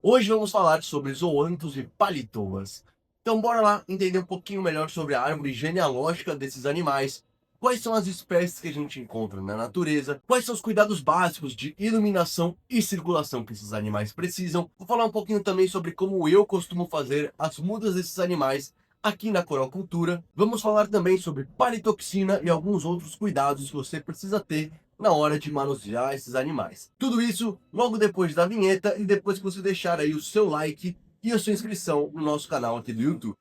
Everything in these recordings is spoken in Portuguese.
Hoje vamos falar sobre zoantos e palitoas. Então bora lá entender um pouquinho melhor sobre a árvore genealógica desses animais, quais são as espécies que a gente encontra na natureza, quais são os cuidados básicos de iluminação e circulação que esses animais precisam. Vou falar um pouquinho também sobre como eu costumo fazer as mudas desses animais aqui na Coralcultura. Vamos falar também sobre palitoxina e alguns outros cuidados que você precisa ter na hora de manusear esses animais. Tudo isso logo depois da vinheta e depois que você deixar aí o seu like e a sua inscrição no nosso canal aqui do YouTube.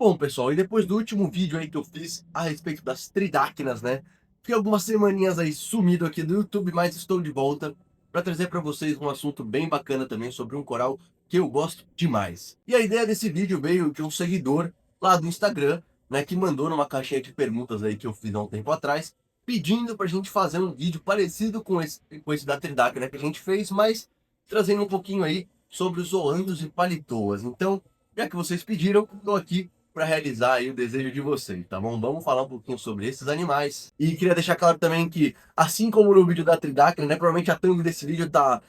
Bom, pessoal, e depois do último vídeo aí que eu fiz a respeito das tridáquinas, né? Fiquei algumas semaninhas aí sumido aqui do YouTube, mas estou de volta para trazer para vocês um assunto bem bacana também sobre um coral que eu gosto demais. E a ideia desse vídeo veio de um seguidor lá do Instagram, né, que mandou numa caixinha de perguntas aí que eu fiz há um tempo atrás, pedindo para a gente fazer um vídeo parecido com esse da tridáquina que a gente fez, mas trazendo um pouquinho aí sobre os zoandos e palitoas. Então, já que vocês pediram, estou aqui para realizar aí o desejo de vocês, tá bom? Vamos falar um pouquinho sobre esses animais. E queria deixar claro também que, assim como no vídeo da Tridáquila, né? Provavelmente a thumb desse vídeo tá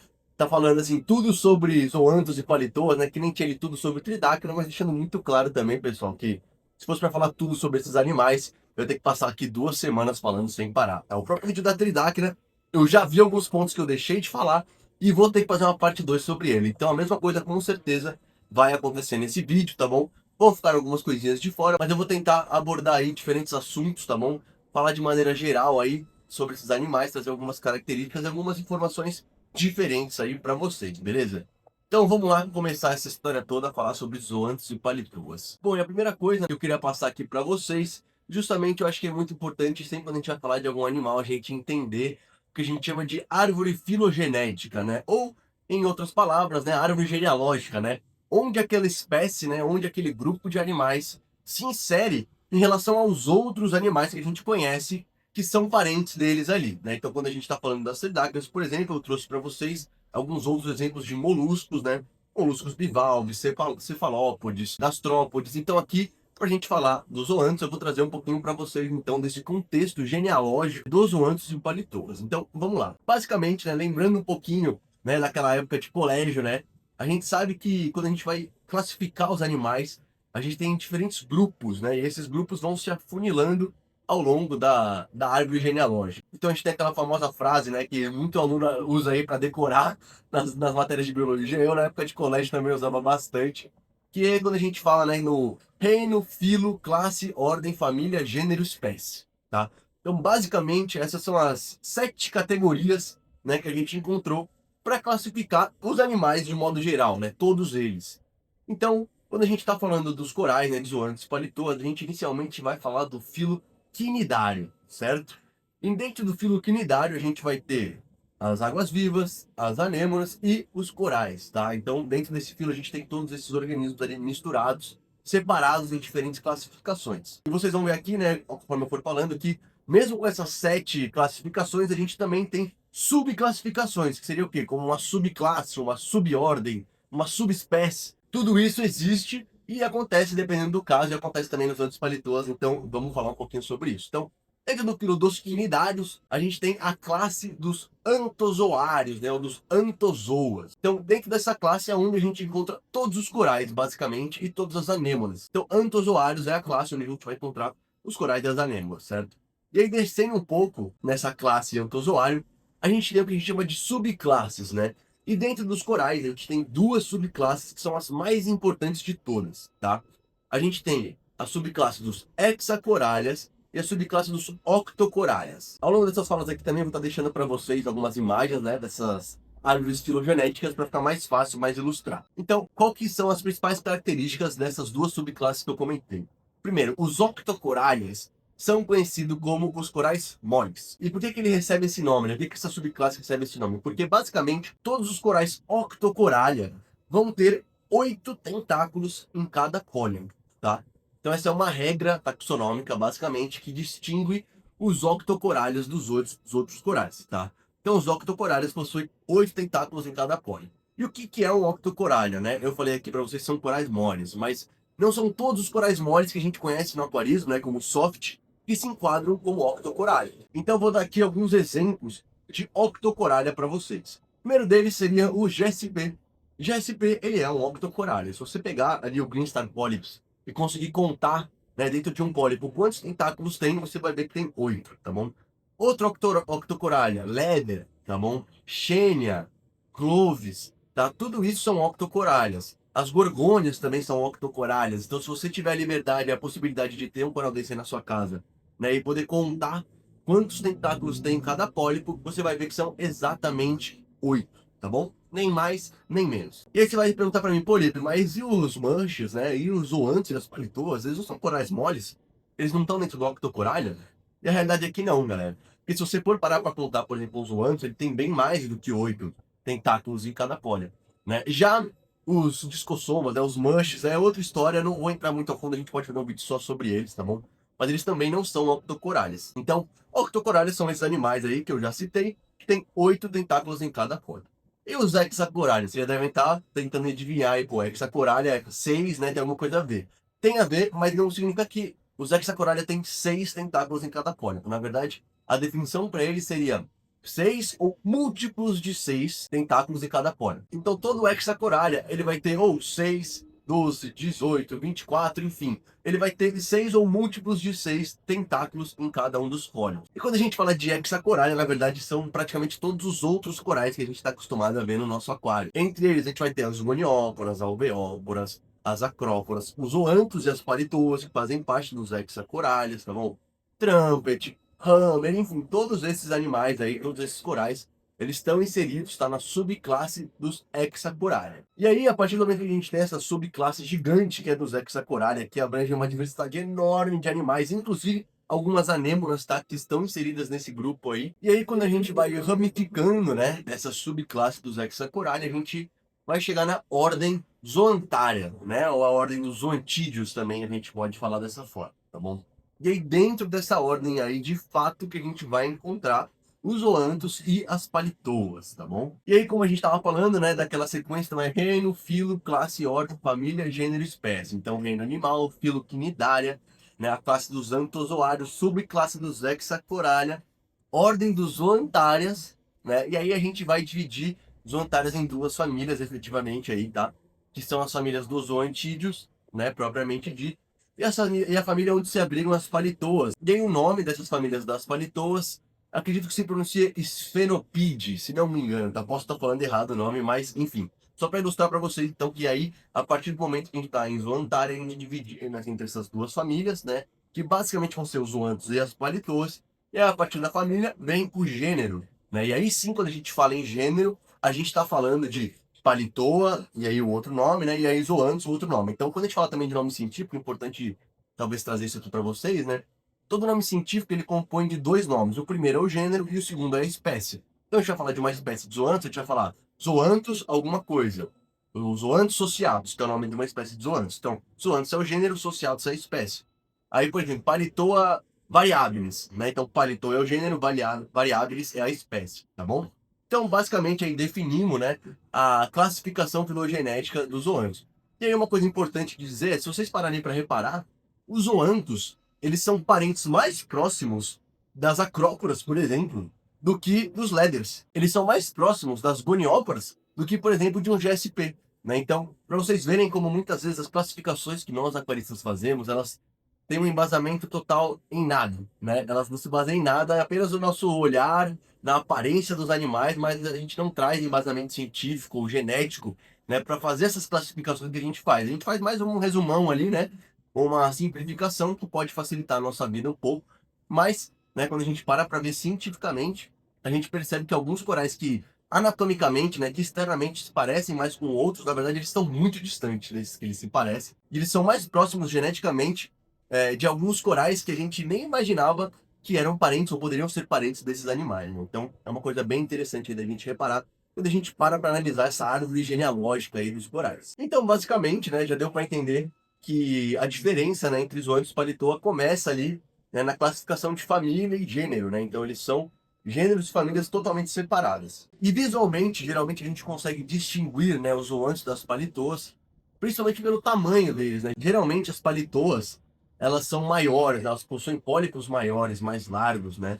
falando assim, tudo sobre zoantos e palitoas, né? Que nem tinha tudo sobre Tridáquila, mas deixando muito claro também, pessoal, que se fosse para falar tudo sobre esses animais, eu ia ter que passar aqui 2 semanas falando sem parar. É o próprio vídeo da Tridáquila, eu já vi alguns pontos que eu deixei de falar e vou ter que fazer uma parte 2 sobre ele. Então a mesma coisa com certeza vai acontecer nesse vídeo, tá bom? Vão ficar algumas coisinhas de fora, mas eu vou tentar abordar aí diferentes assuntos, tá bom? Falar de maneira geral aí sobre esses animais, trazer algumas características e algumas informações diferentes aí para vocês, beleza? Então vamos lá começar essa história toda a falar sobre zoantos e palitoas. Bom, e a primeira coisa que eu queria passar aqui para vocês, justamente eu acho que é muito importante sempre quando a gente vai falar de algum animal, a gente entender o que a gente chama de árvore filogenética, né? Ou, em outras palavras, né, árvore genealógica, né? Onde aquela espécie, né, onde aquele grupo de animais se insere em relação aos outros animais que a gente conhece que são parentes deles ali, né? Então, quando a gente está falando das cetáceas, por exemplo, eu trouxe para vocês alguns outros exemplos de moluscos, né? Moluscos bivalves, cefalópodes, gastrópodes. Então, aqui, para a gente falar dos zoantos, eu vou trazer um pouquinho para vocês, então, desse contexto genealógico dos zoantos e palitoas. Então, vamos lá. Basicamente, né, lembrando um pouquinho, né, daquela época de colégio, né? A gente sabe que quando a gente vai classificar os animais, a gente tem diferentes grupos, né? E esses grupos vão se afunilando ao longo da árvore genealógica. Então a gente tem aquela famosa frase, né, que muito aluno usa aí para decorar nas matérias de biologia. Eu, na época de colégio, também usava bastante. Que é quando a gente fala, né, no reino, filo, classe, ordem, família, gênero, espécie, tá? Então, basicamente, essas são as 7 categorias, né, que a gente encontrou para classificar os animais de modo geral, né? Todos eles. Então, quando a gente está falando dos corais, né, de zoantes palitoas, a gente inicialmente vai falar do filo quinidário, certo? E dentro do filo quinidário a gente vai ter as águas-vivas, as anêmonas e os corais, tá? Então, dentro desse filo a gente tem todos esses organismos ali misturados, separados em diferentes classificações. E vocês vão ver aqui, né, conforme eu for falando, que mesmo com essas 7 classificações, a gente também tem subclassificações, que seria o quê? Como uma subclasse, uma subordem, uma subespécie. Tudo isso existe e acontece dependendo do caso, e acontece também nos outros palitoas, então vamos falar um pouquinho sobre isso. Então, dentro do filo dos quinidários, a gente tem a classe dos antozoários, né, ou dos antozoas. Então, dentro dessa classe é onde a gente encontra todos os corais, basicamente, e todas as anêmonas. Então, antozoários é a classe onde a gente vai encontrar os corais e as anêmonas, certo? E aí, descendo um pouco nessa classe antozoário, a gente tem o que a gente chama de subclasses, né? E dentro dos corais, a gente tem 2 subclasses que são as mais importantes de todas, tá? A gente tem a subclasse dos hexacoralhas e a subclasse dos octocoralhas. Ao longo dessas falas aqui também eu vou estar deixando para vocês algumas imagens, né, dessas árvores filogenéticas para ficar mais fácil, mais ilustrar. Então, qual que são as principais características dessas 2 subclasses que eu comentei? Primeiro, os octocoralhas são conhecidos como os corais moles. E por que ele recebe esse nome, né? Por que essa subclasse recebe esse nome? Porque basicamente todos os corais octocoralia vão ter 8 tentáculos em cada cólon, tá? Então essa é uma regra taxonômica, basicamente, que distingue os octocorálios dos outros corais, tá? Então os octocorálios possuem 8 tentáculos em cada cólon. E o que que é um octocorálio, né? Eu falei aqui para vocês que são corais moles, mas não são todos os corais moles que a gente conhece no aquarismo, né, como o soft, que se enquadram como octocorálio. Então eu vou dar aqui alguns exemplos de octocorállia para vocês. O primeiro deles seria o GSP. GSP, ele é um octocorálio. Se você pegar ali o Green Star Polyps e conseguir contar, né, dentro de um pólipo quantos tentáculos tem, você vai ver que tem 8, tá bom? Outro octocorállia, Leather, tá bom? Xênia, Clovis, tá? Tudo isso são octocoralhas. As gorgônias também são octocoralhas. Então, se você tiver a liberdade e a possibilidade de ter um coral desse aí na sua casa, né, e poder contar quantos tentáculos tem em cada pólipo, você vai ver que são exatamente 8, tá bom? Nem mais, nem menos. E aí você vai perguntar para mim, pô, Lipe, mas e os manches, né? E os zoantes e as palitoas, eles não são corais moles? Eles não estão dentro do octocoralha? E a realidade é que não, galera. Porque se você for parar para contar, por exemplo, os zoantes, ele tem bem mais do que 8 tentáculos em cada pólia, né? Já os discossomas, né, os manches, é outra história, não vou entrar muito a fundo, a gente pode fazer um vídeo só sobre eles, tá bom? Mas eles também não são octocoralhas. Então, octocoralhas são esses animais aí que eu já citei, que tem 8 tentáculos em cada pólia. E os hexacoralhas? Vocês já devem estar tentando adivinhar aí, pô, hexacoralha é 6, né? Tem alguma coisa a ver. Tem a ver, mas não significa que os hexacoralha têm 6 tentáculos em cada pólia. Na verdade, a definição para eles seria 6 ou múltiplos de 6 tentáculos em cada pólia. Então todo hexacoralha, ele vai ter ou 6, 12, 18, 24, enfim. Ele vai ter 6 ou múltiplos de 6 tentáculos em cada um dos pólios. E quando a gente fala de hexacoralha, na verdade são praticamente todos os outros corais que a gente está acostumado a ver no nosso aquário. Entre eles a gente vai ter as gonióporas, as alveóporas, as acróporas, os zoantos e as palitoas, que fazem parte dos hexacoralhas, tá bom? Trumpet, hammer, enfim, todos esses animais aí, todos esses corais, eles estão inseridos, tá, na subclasse dos hexacoralha. E aí, a partir do momento que a gente tem essa subclasse gigante que é dos hexacoralha, que abrange uma diversidade enorme de animais, inclusive algumas anêmonas, tá, que estão inseridas nesse grupo aí. E aí, quando a gente vai ramificando, né, essa subclasse dos hexacoralha, a gente vai chegar na ordem zoantária, né, ou a ordem dos zoantídeos também, a gente pode falar dessa forma, tá bom? E aí, dentro dessa ordem aí, de fato, que a gente vai encontrar os zoantos e as palitoas, tá bom? E aí, como a gente estava falando, né, daquela sequência, então é reino, filo, classe, ordem, família, gênero, espécie. Então, reino animal, filo, quinidária, né, a classe dos antozoários, subclasse dos hexacoralha, ordem dos zoantárias, né? E aí a gente vai dividir zoantárias em duas famílias, efetivamente, aí, tá? Que são as famílias dos zoantídeos, né, propriamente dito, e a família onde se abrigam as palitoas. E aí o nome dessas famílias das palitoas, acredito que se pronuncia Sphenopide, se não me engano, tá? Posso estar falando errado o nome, mas enfim. Só para ilustrar para vocês, então, que aí, a partir do momento que a gente está em zoantária, a gente divide entre essas duas famílias, né? Que basicamente vão ser os zoantos e as palitoas. E aí, a partir da família, vem o gênero, né? E aí sim, quando a gente fala em gênero, a gente está falando de palitoa, e aí o outro nome, né? E aí zoantos, o outro nome. Então, quando a gente fala também de nome científico, é importante talvez trazer isso aqui para vocês, né? Todo nome científico ele compõe de dois nomes. O primeiro é o gênero e o segundo é a espécie. Então a gente vai falar de uma espécie de zoantos, a gente vai falar zoantos alguma coisa. Os zoantos sociados, que é o nome de uma espécie de zoantos. Então, zoantos é o gênero, sociados é a espécie. Aí, por exemplo, Palitoa variabilis, né? Então, Palitoa é o gênero, variabilis é a espécie, tá bom? Então, basicamente, aí definimos, né, a classificação filogenética dos zoantos. E aí, uma coisa importante de dizer é, se vocês pararem para reparar, os zoantos, eles são parentes mais próximos das acróporas, por exemplo, do que dos leathers. Eles são mais próximos das gonióporas do que, por exemplo, de um GSP, né? Então, para vocês verem como muitas vezes as classificações que nós aquaristas fazemos, elas têm um embasamento total em nada, né? Elas não se baseiam em nada, é apenas o nosso olhar na aparência dos animais, mas a gente não traz embasamento científico ou genético, né, para fazer essas classificações que a gente faz. A gente faz mais um resumão ali, né? Uma simplificação que pode facilitar a nossa vida um pouco, mas, né, quando a gente para ver cientificamente, a gente percebe que alguns corais que anatomicamente, né, que externamente se parecem mais com outros, na verdade eles estão muito distantes desses que eles se parecem, e eles são mais próximos geneticamente de alguns corais que a gente nem imaginava que eram parentes ou poderiam ser parentes desses animais, né? Então é uma coisa bem interessante da gente reparar. quando a gente para analisar essa árvore genealógica aí dos corais. Então, basicamente, né, já deu para entender que a diferença, né, entre zoanthus e palitoa começa ali, né, na classificação de família e gênero, né? Então eles são gêneros e famílias totalmente separadas. E visualmente, geralmente a gente consegue distinguir, né, os zoanthus das palitoas, principalmente pelo tamanho deles, né? Geralmente as palitoas, elas são maiores, elas possuem pólipos maiores, mais largos, né?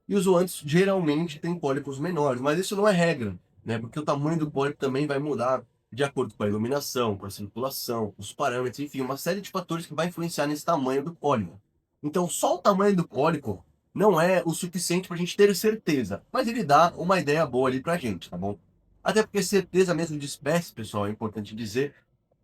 E os zoanthus geralmente têm pólipos menores, mas isso não é regra, né? Porque o tamanho do pólipo também vai mudar de acordo com a iluminação, com a circulação, com os parâmetros, enfim, uma série de fatores que vai influenciar nesse tamanho do pólipo. Então, só o tamanho do pólipo não é o suficiente para a gente ter certeza, mas ele dá uma ideia boa ali para a gente, tá bom? Até porque certeza mesmo de espécie, pessoal, é importante dizer,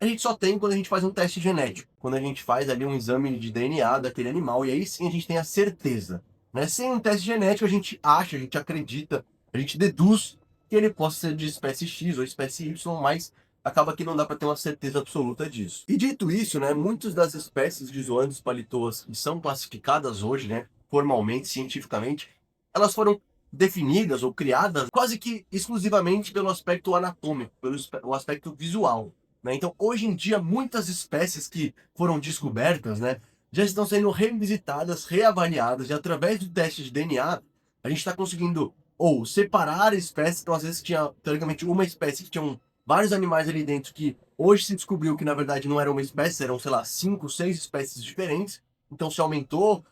a gente só tem quando a gente faz um teste genético, quando a gente faz ali um exame de DNA daquele animal, e aí sim a gente tem a certeza, né? Sem um teste genético, a gente acha, a gente acredita, a gente deduz que ele possa ser de espécie X ou espécie Y, mas acaba que não dá para ter uma certeza absoluta disso. E dito isso, né, muitas das espécies de zoanthus palitoas que são classificadas hoje, né, formalmente, cientificamente, elas foram definidas ou criadas quase que exclusivamente pelo aspecto anatômico, pelo o aspecto visual, né? Então, hoje em dia, muitas espécies que foram descobertas, né, já estão sendo revisitadas, reavaliadas, e através do teste de DNA, a gente está conseguindo ou separar espécies. Então, às vezes tinha, teoricamente, uma espécie que tinha vários animais ali dentro que hoje se descobriu que, na verdade, não era uma espécie, eram, sei lá, 5, 6 espécies diferentes. Então, se aumentou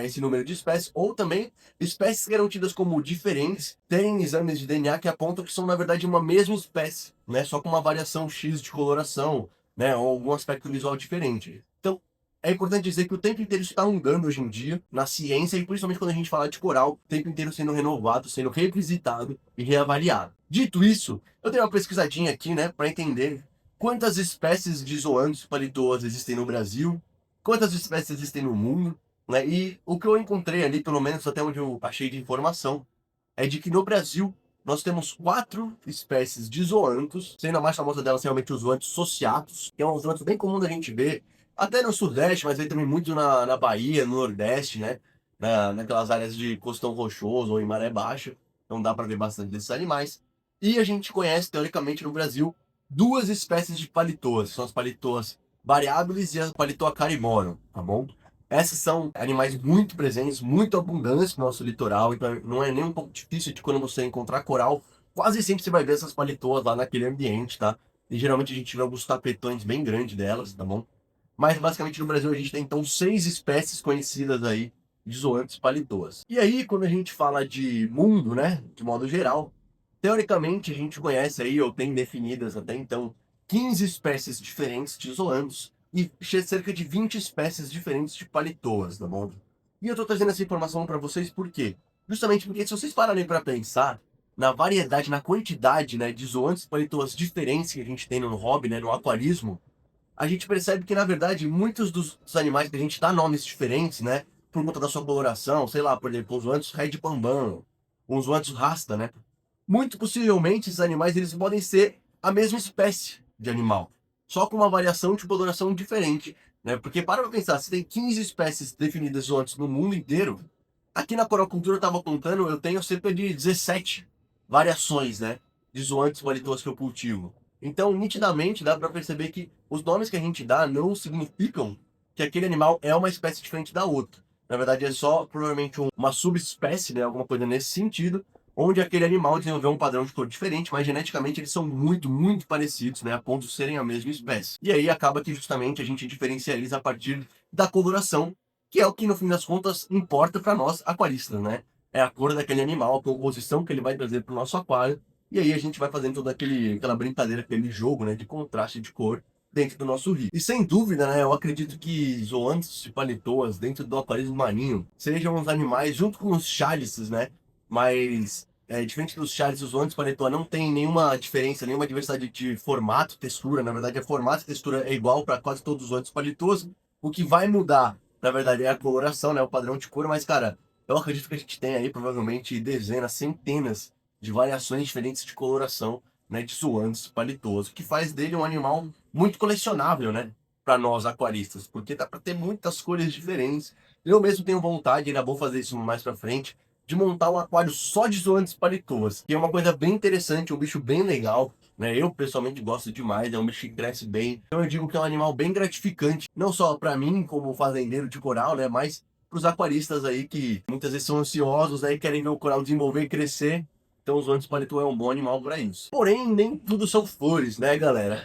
esse número de espécies, ou também espécies que eram tidas como diferentes, terem exames de DNA que apontam que são, na verdade, uma mesma espécie, né? Só com uma variação X de coloração, né? Ou algum aspecto visual diferente. Então, é importante dizer que o tempo inteiro está mudando hoje em dia, na ciência, e principalmente quando a gente fala de coral, o tempo inteiro sendo renovado, sendo revisitado e reavaliado. Dito isso, eu dei uma pesquisadinha aqui, né, para entender quantas espécies de zoanthus palitoas existem no Brasil, quantas espécies existem no mundo, né, e o que eu encontrei ali, pelo menos até onde eu achei de informação, é de que no Brasil nós temos 4 espécies de zoanthus, sendo a mais famosa delas realmente os zoanthus sociatus, que é um zoanthus bem comum da gente ver, até no Sudeste, mas aí também muito na Bahia, no Nordeste, né? Naquelas áreas de costão rochoso ou em maré baixa. Então dá para ver bastante desses animais. E a gente conhece, teoricamente, no Brasil, 2 espécies de palitoas. São as palitoas variáveis e a palitoa carimorum, tá bom? Essas são animais muito presentes, muito abundantes no nosso litoral. Então não é nem um pouco difícil de quando você encontrar coral. Quase sempre você vai ver essas palitoas lá naquele ambiente, tá? E geralmente a gente vê alguns tapetões bem grandes delas, tá bom? Mas basicamente no Brasil a gente tem então 6 espécies conhecidas aí de zoanthus palitoas. E aí, quando a gente fala de mundo, né, de modo geral, teoricamente a gente conhece aí, ou tem definidas até então, 15 espécies diferentes de zoanthus e cerca de 20 espécies diferentes de palitoas, tá bom? E eu tô trazendo essa informação para vocês por quê? Justamente porque se vocês pararem para pensar na variedade, na quantidade, né, de zoanthus e palitoas diferentes que a gente tem no hobby, né, no aquarismo, a gente percebe que, na verdade, muitos dos animais que a gente dá nomes diferentes, né? Por conta da sua coloração, sei lá, por exemplo, os zoanthus rei de Pambão, os zoanthus rasta, né? Muito possivelmente esses animais eles podem ser a mesma espécie de animal, só com uma variação de coloração diferente, né? Porque para pra pensar, se tem 15 espécies definidas de zoanthus no mundo inteiro, aqui na corocultura eu estava contando, eu tenho cerca de 17 variações, né? De zoanthus palitoas que eu cultivo. Então, nitidamente, dá para perceber que os nomes que a gente dá não significam que aquele animal é uma espécie diferente da outra. Na verdade, é só provavelmente uma subespécie, né, alguma coisa nesse sentido, onde aquele animal desenvolveu um padrão de cor diferente, mas geneticamente eles são muito, muito parecidos, né, a ponto de serem a mesma espécie. E aí acaba que justamente a gente diferencia eles a partir da coloração, que é o que no fim das contas importa para nós aquaristas, né? É a cor daquele animal, a composição que ele vai trazer para o nosso aquário. E aí a gente vai fazendo toda aquela brincadeira, aquele jogo, né, de contraste de cor dentro do nosso rio. E sem dúvida, né, eu acredito que zoanthus e palitoas dentro do aquarismo marinho sejam os animais, junto com os chálices, né, mas diferente dos chálices, os zoanthus e palitoa não tem nenhuma diferença, nenhuma diversidade de formato, textura. Na verdade, a formato e textura é igual para quase todos os zoanthus e palitoas. O que vai mudar, na verdade, é a coloração, né, o padrão de cor, mas, cara, eu acredito que a gente tem aí provavelmente dezenas, centenas de variações diferentes de coloração, né, de zoanthus palitoso, que faz dele um animal muito colecionável, né, para nós aquaristas, porque dá para ter muitas cores diferentes. Eu mesmo tenho vontade, ainda vou fazer isso mais para frente, de montar um aquário só de zoantes palitoas, que é uma coisa bem interessante, um bicho bem legal, né? Eu pessoalmente gosto demais, é um bicho que cresce bem. Então eu digo que é um animal bem gratificante, não só para mim como fazendeiro de coral, né, mas para os aquaristas aí que muitas vezes são ansiosos aí, querem ver o coral desenvolver e crescer. Então os zoantes paletô é um bom animal para isso. Porém, nem tudo são flores, né, galera?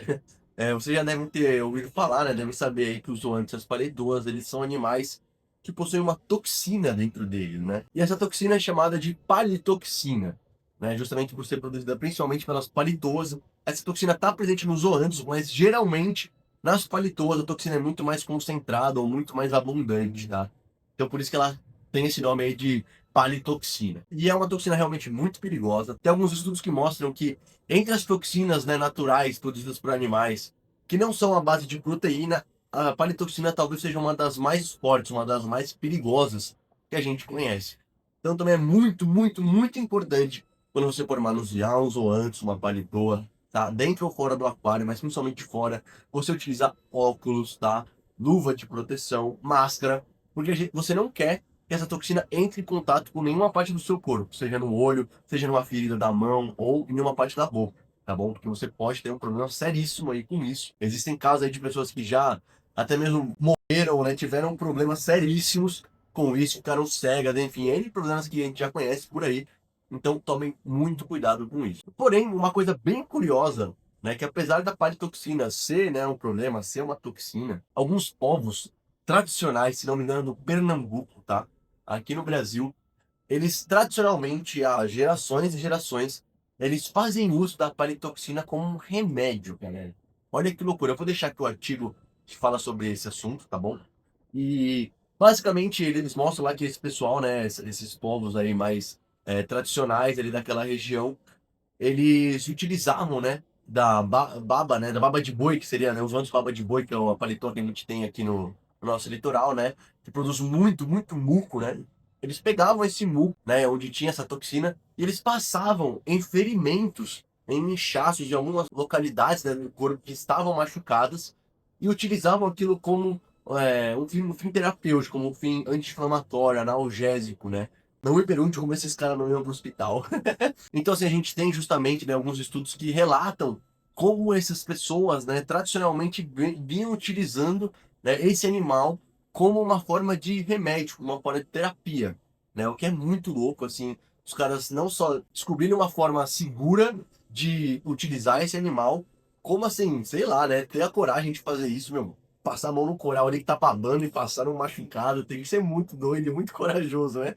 Você já deve ter ouvido falar, né? Deve saber aí que os zoantes, as paletoas, eles são animais que possuem uma toxina dentro dele, né? E essa toxina é chamada de palitoxina, né? Justamente por ser produzida principalmente pelas palitoas. Essa toxina está presente nos zoantos, mas geralmente nas palitoas a toxina é muito mais concentrada ou muito mais abundante, tá? Então por isso que ela tem esse nome aí de palitoxina. E é uma toxina realmente muito perigosa. Tem alguns estudos que mostram que entre as toxinas, né, naturais produzidas por animais, que não são à base de proteína, a palitoxina talvez seja uma das mais fortes, uma das mais perigosas que a gente conhece. Então também é muito, muito, muito importante quando você for manusear um zoantes, uma palitoa, tá? Dentro ou fora do aquário, mas principalmente fora, você utilizar óculos, tá? Luva de proteção, máscara, porque você não quer que essa toxina entre em contato com nenhuma parte do seu corpo, seja no olho, seja numa ferida da mão ou em nenhuma parte da boca, tá bom? Porque você pode ter um problema seríssimo aí com isso. Existem casos aí de pessoas que já até mesmo morreram, né? Tiveram problemas seríssimos com isso, ficaram cegas, enfim, N problemas que a gente já conhece por aí. Então tomem muito cuidado com isso. Porém, uma coisa bem curiosa, né, que apesar da palitoxina ser, né, um problema, ser uma toxina, alguns povos tradicionais, se não me engano, do Pernambuco, tá? Aqui no Brasil, eles tradicionalmente, há gerações e gerações, eles fazem uso da palitoxina como um remédio, galera. Olha que loucura. Eu vou deixar aqui o artigo que fala sobre esse assunto, tá bom? E basicamente eles mostram lá que esse pessoal, né, esses povos aí mais tradicionais ali daquela região, eles utilizavam, né, da baba, né, da baba de boi, que seria, né, os anos baba de boi, que é o paletó que a gente tem aqui no nosso litoral, né, que produz muito, muito muco, né. Eles pegavam esse muco, né, onde tinha essa toxina, e eles passavam em ferimentos, em inchaços de algumas localidades, né, do corpo que estavam machucadas, e utilizavam aquilo como um fim terapêutico, como um fim anti-inflamatório, analgésico, né. Não me pergunte como esses caras não iam pro hospital. Então, assim, a gente tem justamente, né, alguns estudos que relatam como essas pessoas, né, tradicionalmente vinham utilizando, né, esse animal como uma forma de remédio, uma forma de terapia, né? O que é muito louco, assim, os caras não só descobriram uma forma segura de utilizar esse animal, como assim, sei lá, né, ter a coragem de fazer isso, meu. Passar a mão no coral ali que tá babando e passar um machucado, tem que ser muito doido e muito corajoso, né?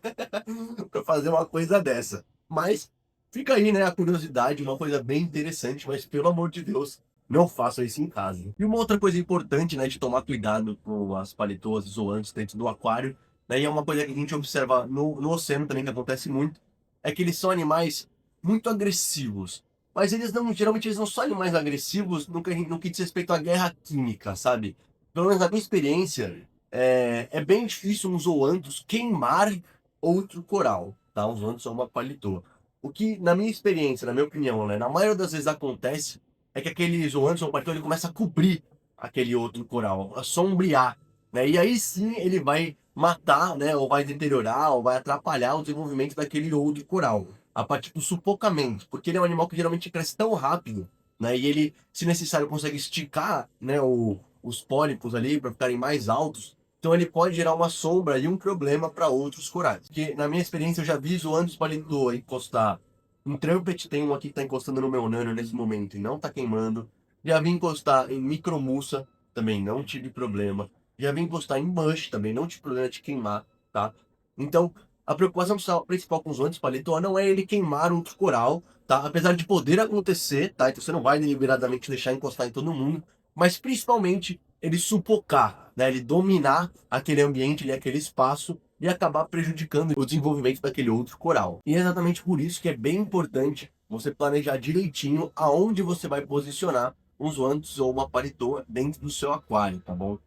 Pra fazer uma coisa dessa. Mas fica aí, né, a curiosidade, uma coisa bem interessante, mas pelo amor de Deus, não façam isso em casa. E uma outra coisa importante, né, de tomar cuidado com as paletoas zoantes dentro do aquário, né, e é uma coisa que a gente observa no oceano também, que acontece muito, é que eles são animais muito agressivos. Mas eles não, geralmente eles não são animais agressivos no que diz respeito à guerra química, sabe? Pelo menos na minha experiência, é bem difícil um zoanthus queimar outro coral, tá? Um zoanthus é uma palitoa. O que, na minha experiência, na minha opinião, né, na maioria das vezes acontece é que aquele zoanthus ou palitoa ele começa a cobrir aquele outro coral, a sombrear, né? E aí sim ele vai matar, né, ou vai deteriorar, ou vai atrapalhar o desenvolvimento daquele outro coral, a partir do sufocamento, porque ele é um animal que geralmente cresce tão rápido, né, e ele, se necessário, consegue esticar, né, os pólipos ali para ficarem mais altos, então ele pode gerar uma sombra e um problema para outros corais. Porque na minha experiência eu já vi zoanthus palitoa encostar em trumpet, tem um aqui que está encostando no meu nano nesse momento e não está queimando. Já vi encostar em micromussa, também não tive problema. Já vi encostar em mush, também não tive problema de queimar, tá? Então, a preocupação principal com os zoanthus palitoa não é ele queimar outro coral, tá? Apesar de poder acontecer, tá? Então você não vai deliberadamente deixar encostar em todo mundo, mas principalmente ele sufocar, né? Ele dominar aquele ambiente, aquele espaço e acabar prejudicando o desenvolvimento daquele outro coral. E é exatamente por isso que é bem importante você planejar direitinho aonde você vai posicionar um zoanthus ou uma palitoa dentro do seu aquário, tá bom?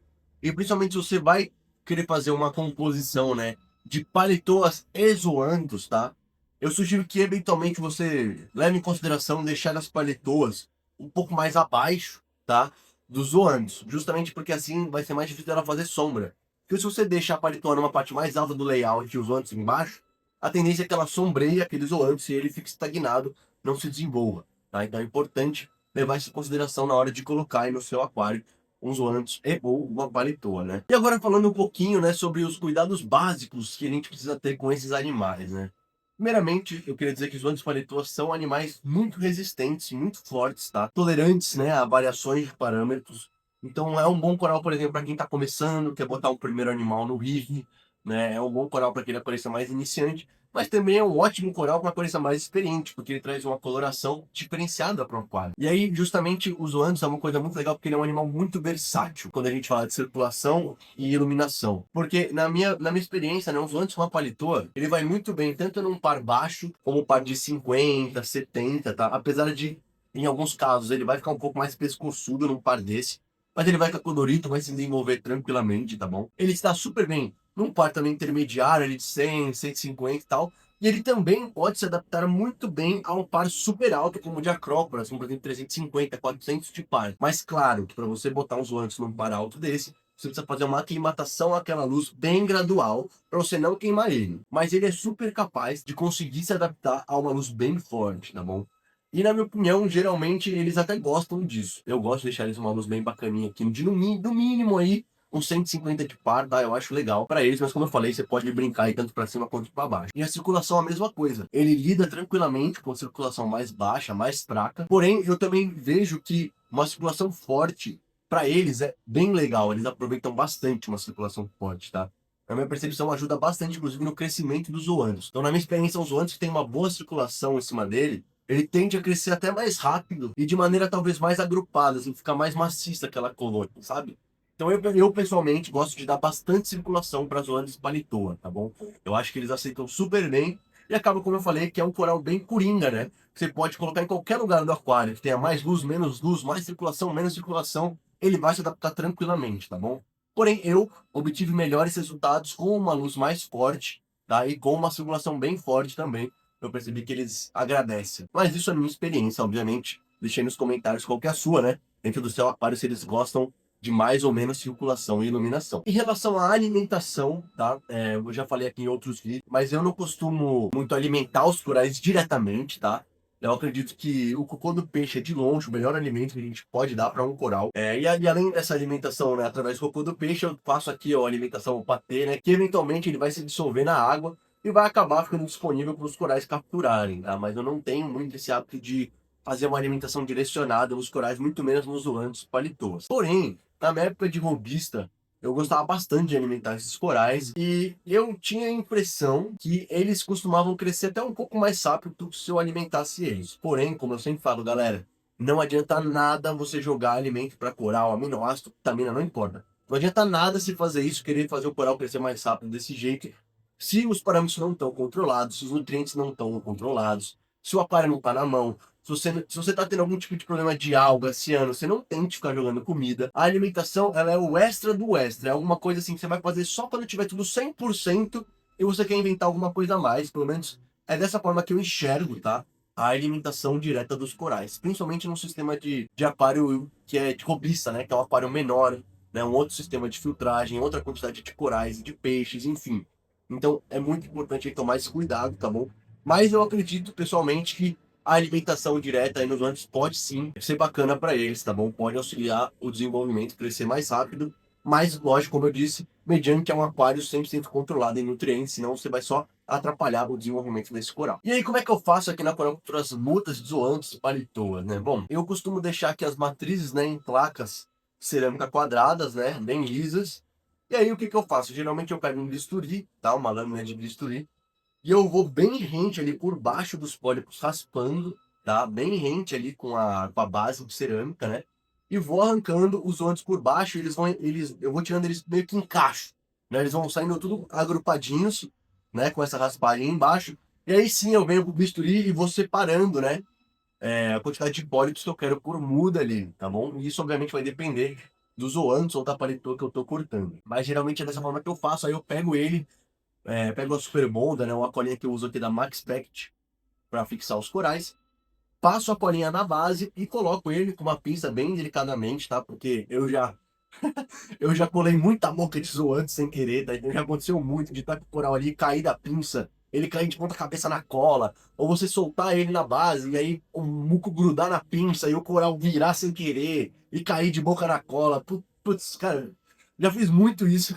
E principalmente se você vai querer fazer uma composição, né, de palitoas e zoanthus, tá? Eu sugiro que eventualmente você leve em consideração deixar as paletoas um pouco mais abaixo, tá? Dos zoanthus, justamente porque assim vai ser mais difícil dela fazer sombra. Porque se você deixar a paletoa numa parte mais alta do layout e os zoanthus embaixo, a tendência é que ela sombreie aquele zoantes e ele fique estagnado, não se desenvolva, tá? Então é importante levar isso em consideração na hora de colocar aí no seu aquário uns zoantes e ou uma paletoa, né? E agora falando um pouquinho, né, sobre os cuidados básicos que a gente precisa ter com esses animais, né? Primeiramente, eu queria dizer que os zoantes paletoas são animais muito resistentes, muito fortes, tá? Tolerantes, né, a variações de parâmetros. Então é um bom coral, por exemplo, para quem está começando, quer botar um primeiro animal no rig, né? É um bom coral para aquele aquarista mais iniciante, mas também é um ótimo coral para uma aquarista mais experiente, porque ele traz uma coloração diferenciada para o aquário. E aí, justamente, os zoantes é uma coisa muito legal, porque ele é um animal muito versátil, quando a gente fala de circulação e iluminação. Porque, na minha experiência, né, um zoantes com uma palitoa, ele vai muito bem, tanto num par baixo, como um par de 50, 70, tá? Apesar de, em alguns casos, ele vai ficar um pouco mais pescoçudo num par desse, mas ele vai com a colorito, vai se desenvolver tranquilamente, tá bom? Ele está super bem num par também intermediário, ali de 100, 150 e tal. E ele também pode se adaptar muito bem a um par super alto, como o de Acrópolis, como por exemplo 350, 400 de par. Mas claro que para você botar uns voantes num par alto desse, você precisa fazer uma aclimatação àquela luz bem gradual, para você não queimar ele. Mas ele é super capaz de conseguir se adaptar a uma luz bem forte, tá bom? E na minha opinião, geralmente eles até gostam disso. Eu gosto de deixar eles uma luz bem bacaninha aqui, de no mínimo aí uns 150 de par, tá? Eu acho legal para eles, mas como eu falei, você pode brincar aí tanto para cima quanto para baixo. E a circulação é a mesma coisa. Ele lida tranquilamente com a circulação mais baixa, mais fraca. Porém, eu também vejo que uma circulação forte para eles é bem legal. Eles aproveitam bastante uma circulação forte, tá? A minha percepção ajuda bastante, inclusive, no crescimento dos zoantes. Então, na minha experiência, os zoantes que têm uma boa circulação em cima dele, ele tende a crescer até mais rápido e de maneira talvez mais agrupada, assim, ficar mais maciça aquela colônia, sabe? Então eu pessoalmente gosto de dar bastante circulação para as zonas de palitoa, tá bom? Eu acho que eles aceitam super bem e acaba, como eu falei, que é um coral bem coringa, né? Você pode colocar em qualquer lugar do aquário, que tenha mais luz, mais circulação, menos circulação, ele vai se adaptar tranquilamente, tá bom? Porém, eu obtive melhores resultados com uma luz mais forte, tá? E com uma circulação bem forte também. Eu percebi que eles agradecem. Mas isso é minha experiência, obviamente. Deixei nos comentários qual que é a sua, né? Dentro do seu aquário, se eles gostam de mais ou menos circulação e iluminação. Em relação à alimentação, tá? Eu já falei aqui em outros vídeos, mas eu não costumo muito alimentar os corais diretamente, tá? Eu acredito que o cocô do peixe é de longe o melhor alimento que a gente pode dar para um coral. E além dessa alimentação, né, através do cocô do peixe, eu faço aqui ó, a alimentação patê, né, que eventualmente ele vai se dissolver na água e vai acabar ficando disponível para os corais capturarem, tá? Mas eu não tenho muito esse hábito de fazer uma alimentação direcionada nos corais, muito menos nos zoantes palitoas. Porém, na minha época de robista, eu gostava bastante de alimentar esses corais e eu tinha a impressão que eles costumavam crescer até um pouco mais rápido se eu alimentasse eles. Porém, como eu sempre falo, galera, não adianta nada você jogar alimento para coral, aminoácido, vitamina, não importa. Não adianta nada se fazer isso, querer fazer o coral crescer mais rápido desse jeito, se os parâmetros não estão controlados, se os nutrientes não estão controlados, se o aquário não está na mão, se você está tendo algum tipo de problema de alga, ciano, você não tem que ficar jogando comida. A alimentação, ela é o extra do extra. É alguma coisa assim que você vai fazer só quando tiver tudo 100% e você quer inventar alguma coisa a mais. Pelo menos é dessa forma que eu enxergo, tá? A alimentação direta dos corais. Principalmente num sistema de aquário que é de robista, né? Que é um aquário menor, né? Um outro sistema de filtragem, outra quantidade de corais, de peixes, enfim. Então é muito importante tomar esse cuidado, tá bom? Mas eu acredito pessoalmente que a alimentação direta aí nos lanches pode sim ser bacana para eles, tá bom? Pode auxiliar o desenvolvimento, crescer mais rápido, mas lógico, como eu disse, mediante um aquário 100% controlado em nutrientes, senão você vai só atrapalhar o desenvolvimento desse coral. E aí, como é que eu faço aqui na aquaricultura as mudas de zoantes palitoas, né? Bom, eu costumo deixar aqui as matrizes, né, em placas cerâmica quadradas, né, bem lisas. E aí, o que que eu faço? Geralmente eu pego um bisturi, tá? Uma lâmina de bisturi, e eu vou bem rente ali por baixo dos pólipos, raspando, tá? Bem rente ali com a base de cerâmica, né? E vou arrancando os zoantes por baixo, eu vou tirando eles meio que em cacho, né? Eles vão saindo tudo agrupadinhos, né? Com essa raspagem embaixo. E aí sim eu venho pro bisturi e vou separando, né? A quantidade de pólipos que eu quero por muda ali, tá bom? E isso obviamente vai depender dos zoantes ou da paletô que eu tô cortando. Mas geralmente é dessa forma que eu faço, aí eu pego ele, pego a Super Bonda, né, uma colinha que eu uso aqui da Max Pact para fixar os corais, passo a colinha na base e coloco ele com uma pinça bem delicadamente, tá? Porque eu já colei muita boca de zoante sem querer, tá? Então já aconteceu muito de estar com o coral ali, cair da pinça, ele cair de ponta cabeça na cola, ou você soltar ele na base e aí o muco grudar na pinça e o coral virar sem querer e cair de boca na cola. Putz, cara, já fiz muito isso.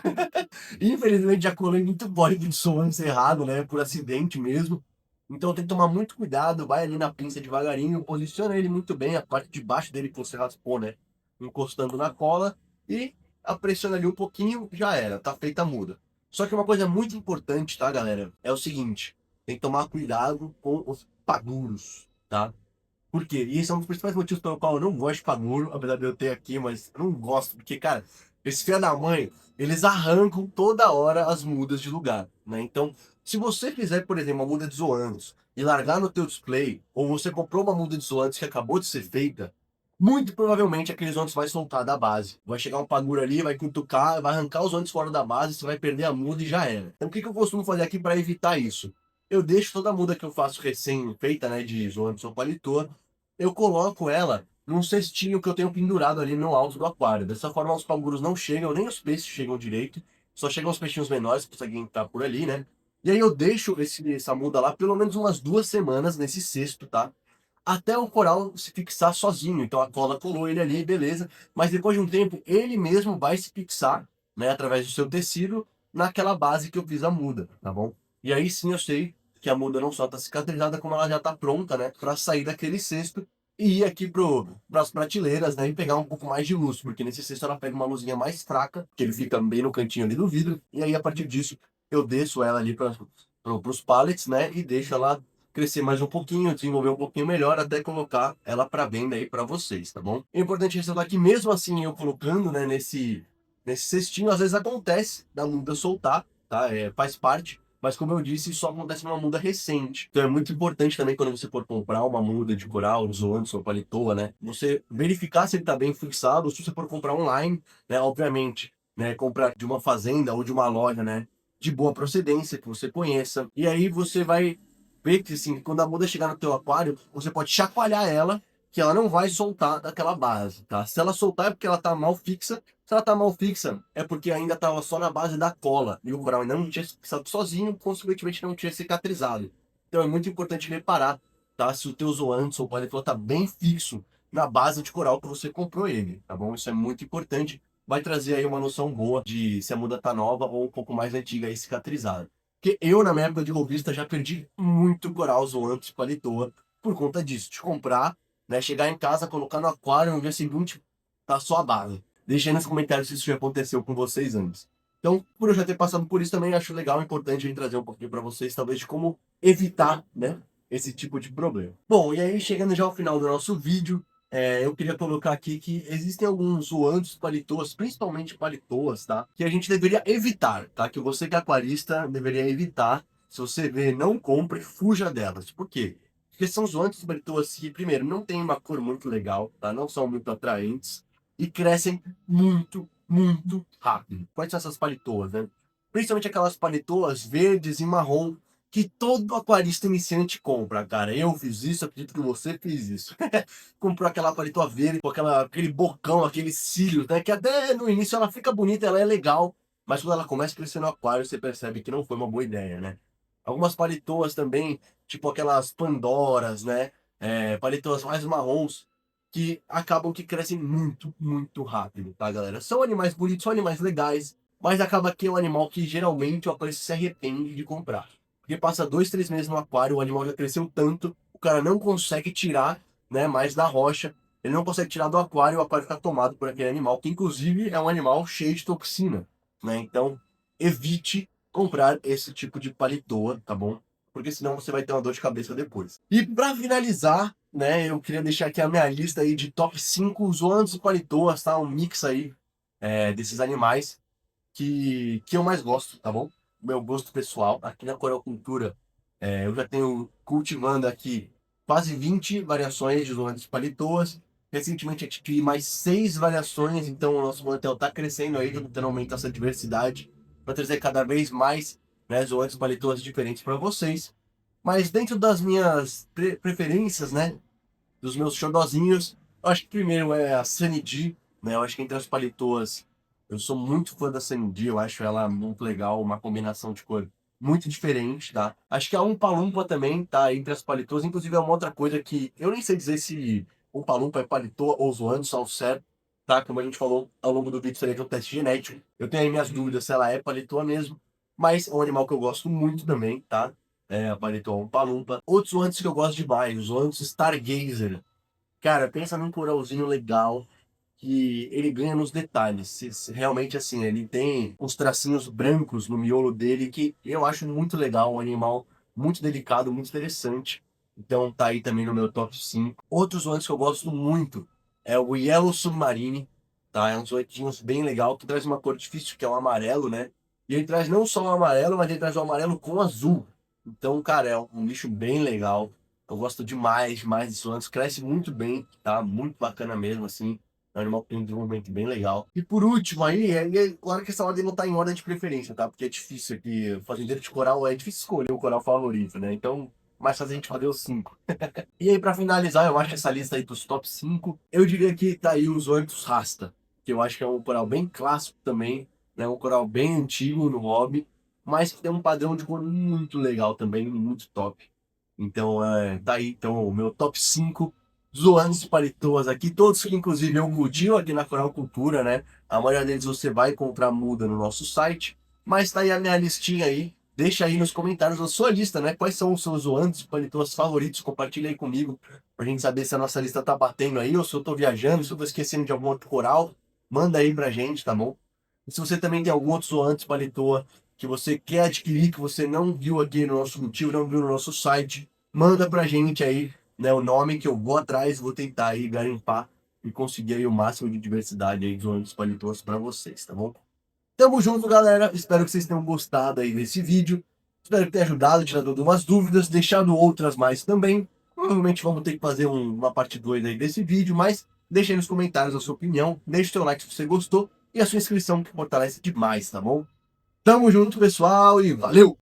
Infelizmente já colei muito código de soans errado, né, por acidente mesmo. Então tem que tomar muito cuidado, vai ali na pinça devagarinho, posiciona ele muito bem, a parte de baixo dele que você raspou, né, encostando na cola e pressiona ali um pouquinho, já era, tá feita a muda. Só que uma coisa muito importante, tá, galera, é o seguinte, tem que tomar cuidado com os paguros, tá? Por quê? E esse é um dos principais motivos pelo qual eu não gosto de paguro, apesar de eu ter aqui, mas eu não gosto, porque, cara, esse filho da mãe, eles arrancam toda hora as mudas de lugar, né? Então, se você fizer, por exemplo, uma muda de zoantes e largar no teu display, ou você comprou uma muda de zoantes que acabou de ser feita, muito provavelmente aqueles zoantes vai soltar da base. Vai chegar um paguro ali, vai cutucar, vai arrancar os zoantes fora da base, você vai perder a muda e já era. Então, o que eu costumo fazer aqui para evitar isso? Eu deixo toda a muda que eu faço recém-feita, né, de zoantes ou paletó, eu coloco ela num cestinho que eu tenho pendurado ali no alto do aquário. Dessa forma, os pangurus não chegam, nem os peixes chegam direito. Só chegam os peixinhos menores que conseguem entrar por ali, né? E aí eu deixo essa muda lá pelo menos umas 2 semanas nesse cesto, tá? Até o coral se fixar sozinho. Então a cola colou ele ali, beleza. Mas depois de um tempo, ele mesmo vai se fixar, né? Através do seu tecido, naquela base que eu fiz a muda, tá bom? E aí sim eu sei que a muda não só tá cicatrizada, como ela já tá pronta, né? Pra sair daquele cesto e ir aqui pras prateleiras, né? E pegar um pouco mais de luz, porque nesse cesto ela pega uma luzinha mais fraca, que ele fica bem no cantinho ali do vidro, e aí a partir disso eu desço ela ali pros pallets, né? E deixo ela crescer mais um pouquinho, desenvolver um pouquinho melhor, até colocar ela para venda aí para vocês, tá bom? É importante ressaltar que mesmo assim eu colocando, né, nesse cestinho, às vezes acontece da muda soltar, tá? Faz parte. Mas como eu disse, isso só acontece numa muda recente. Então é muito importante também quando você for comprar uma muda de coral, zoantes ou paletoa, né? Você verificar se ele está bem fixado, se você for comprar online, né? Obviamente, né? Comprar de uma fazenda ou de uma loja, né? De boa procedência, que você conheça. E aí você vai ver que, assim, quando a muda chegar no teu aquário, você pode chacoalhar ela, que ela não vai soltar daquela base, tá? Se ela soltar é porque ela tá mal fixa. Se ela tá mal fixa, é porque ainda tava só na base da cola. E o coral ainda não tinha fixado sozinho, consequentemente não tinha cicatrizado. Então é muito importante reparar, tá? Se o teu zoantes ou paletoa tá bem fixo na base de coral que você comprou ele, tá bom? Isso é muito importante. Vai trazer aí uma noção boa de se a muda tá nova ou um pouco mais antiga e cicatrizada. Porque eu, na minha época de robista, já perdi muito coral zoantes paletoa por conta disso. De comprar, né? Chegar em casa, colocar no aquário, no dia seguinte, tá só a base. Deixa aí nos comentários se isso já aconteceu com vocês antes. Então, por eu já ter passado por isso, também acho legal, importante a gente trazer um pouquinho para vocês, talvez, de como evitar, né, esse tipo de problema. Bom, e aí, chegando já ao final do nosso vídeo, eu queria colocar aqui que existem alguns zoantes palitoas, principalmente palitoas, tá? Que a gente deveria evitar, tá? Que você que é aquarista deveria evitar. Se você vê, não compre, fuja delas. Por quê? Porque são zoantes palitoas que, primeiro, não tem uma cor muito legal, tá? Não são muito atraentes e crescem muito, muito rápido. Quais são essas palitoas, né? Principalmente aquelas palitoas verdes e marrom que todo aquarista iniciante compra, cara. Eu fiz isso, acredito que você fez isso. Comprou aquela palitoa verde com aquele bocão, aqueles cílios, né? Que até no início ela fica bonita, ela é legal, mas quando ela começa a crescer no aquário, você percebe que não foi uma boa ideia, né? Algumas palitoas também, tipo aquelas Pandoras, né? Palitoas mais marrons, que acabam que crescem muito, muito rápido, tá, galera? São animais bonitos, são animais legais, mas acaba que é um animal que geralmente o aquarista se arrepende de comprar. Porque passa 2, 3 meses no aquário, o animal já cresceu tanto, o cara não consegue tirar, né, mais da rocha, ele não consegue tirar do aquário e o aquário fica tomado por aquele animal, que inclusive é um animal cheio de toxina, né? Então, evite comprar esse tipo de palitoa, tá bom? Porque senão você vai ter uma dor de cabeça depois. E para finalizar, né, eu queria deixar aqui a minha lista aí de top 5 zoantes e palitoas, tá? Um mix aí desses animais que eu mais gosto, tá bom? Meu gosto pessoal. Aqui na Coreocultura, eu já tenho cultivando aqui quase 20 variações de zoantes e palitoas. Recentemente adquiri mais 6 variações, então o nosso plantel está crescendo aí, tentando aumentar essa diversidade para trazer cada vez mais, né, zoantes e palitoas diferentes para vocês. Mas dentro das minhas preferências, né, dos meus xodozinhos, eu acho que primeiro é a Sunny D, né? Eu acho que entre as paletoas, eu sou muito fã da Sunny D, eu acho ela muito legal, uma combinação de cor muito diferente, tá? Acho que a Umpa Lumpa também tá entre as paletôs, inclusive é uma outra coisa que eu nem sei dizer se Umpa Lumpa é paletô ou zoando, ao certo, tá? Como a gente falou ao longo do vídeo, seria de um teste genético. Eu tenho aí minhas dúvidas se ela é paletô mesmo, mas é um animal que eu gosto muito também, tá? É a paletô Umpa Lumpa. Outros zoantes que eu gosto demais, os zoantes Stargazer. Cara, pensa num coralzinho legal, que ele ganha nos detalhes. Realmente, assim, ele tem uns tracinhos brancos no miolo dele que eu acho muito legal, um animal muito delicado, muito interessante. Então tá aí também no meu top 5. Outros zoantes que eu gosto muito é o Yellow Submarine, tá? É um zoantinho bem legal, que traz uma cor difícil, que é o amarelo, né? E ele traz não só o amarelo, mas ele traz o amarelo com azul. Então, cara, é um bicho bem legal. Eu gosto demais, demais de zoantes. Cresce muito bem, tá? Muito bacana mesmo, assim. É um animal que tem um desenvolvimento bem legal. E por último aí, claro que essa ordem não tá em ordem de preferência, tá? Porque é difícil aqui, fazendeiro de coral, é difícil escolher o coral favorito, né? Então, mais fácil a gente fazer os 5. E aí, pra finalizar, eu acho essa lista aí dos top 5, eu diria que tá aí os Orcus Rasta, que eu acho que é um coral bem clássico também, né? Um coral bem antigo no hobby, mas que tem um padrão de cor muito legal também, muito top. Então, tá aí então, o meu top 5 zoantes palitoas aqui, todos que inclusive eu cultivo aqui na Coral Cultura, né? A maioria deles você vai encontrar muda no nosso site, mas tá aí a minha listinha aí. Deixa aí nos comentários a sua lista, né? Quais são os seus zoantes palitoas favoritos? Compartilha aí comigo pra gente saber se a nossa lista tá batendo aí ou se eu tô viajando, se eu tô esquecendo de algum outro coral. Manda aí pra gente, tá bom? E se você também tem algum outro zoante palitoa que você quer adquirir, que você não viu aqui no nosso motivo, não viu no nosso site, manda pra gente aí, né, o nome que eu vou atrás, vou tentar aí garimpar e conseguir aí o máximo de diversidade aí de zoantes palitoas para vocês, tá bom? Tamo junto, galera. Espero que vocês tenham gostado aí desse vídeo. Espero que tenha ajudado, tirado algumas dúvidas, deixado outras mais também. Provavelmente vamos ter que fazer uma parte 2 aí desse vídeo, mas deixa aí nos comentários a sua opinião, deixa o seu like se você gostou e a sua inscrição que fortalece demais, tá bom? Tamo junto, pessoal, e valeu!